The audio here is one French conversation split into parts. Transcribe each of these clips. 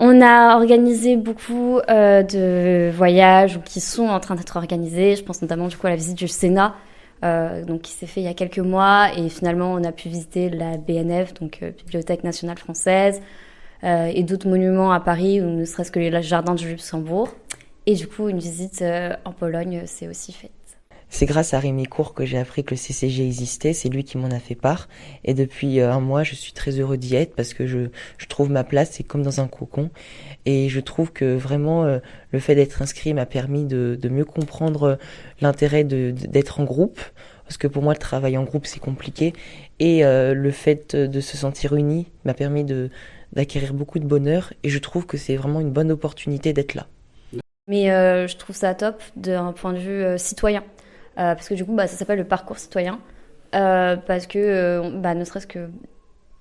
On a organisé beaucoup de voyages ou qui sont en train d'être organisés. Je pense notamment du coup à la visite du Sénat, donc qui s'est fait il y a quelques mois, et finalement on a pu visiter la BNF, donc Bibliothèque nationale française, et d'autres monuments à Paris, ou ne serait-ce que les jardins du Luxembourg. Et du coup une visite en Pologne s'est aussi faite. C'est grâce à Rémi Cour que j'ai appris que le CCG existait, c'est lui qui m'en a fait part. Et depuis un mois, je suis très heureux d'y être parce que je trouve ma place, c'est comme dans un cocon. Et je trouve que vraiment le fait d'être inscrit m'a permis de mieux comprendre l'intérêt d'être en groupe. Parce que pour moi, le travail en groupe, c'est compliqué. Et le fait de se sentir uni m'a permis d'acquérir beaucoup de bonheur. Et je trouve que c'est vraiment une bonne opportunité d'être là. Mais je trouve ça top d'un point de vue citoyen. Parce que du coup, ça s'appelle le parcours citoyen. Parce que, ne serait-ce que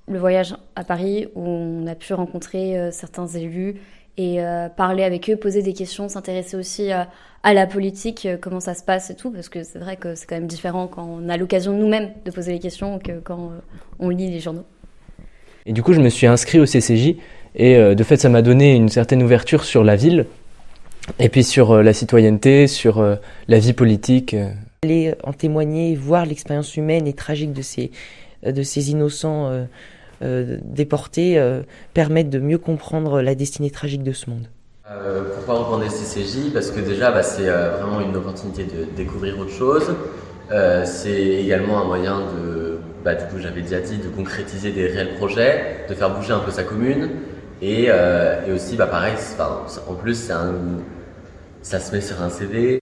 le voyage à Paris, où on a pu rencontrer certains élus et parler avec eux, poser des questions, s'intéresser aussi à la politique, comment ça se passe et tout. Parce que c'est vrai que c'est quand même différent quand on a l'occasion nous-mêmes de poser les questions que quand on lit les journaux. Et du coup, je me suis inscrit au CCJ et de fait, ça m'a donné une certaine ouverture sur la ville et puis sur la citoyenneté, sur la vie politique. Aller en témoigner, voir l'expérience humaine et tragique de ces innocents déportés permettent de mieux comprendre la destinée tragique de ce monde. Pourquoi reprendre le CCJ? Parce que déjà, c'est vraiment une opportunité de découvrir autre chose. C'est également un moyen du coup, j'avais déjà dit, de concrétiser des réels projets, de faire bouger un peu sa commune. Et aussi, pareil, en plus, ça se met sur un CV.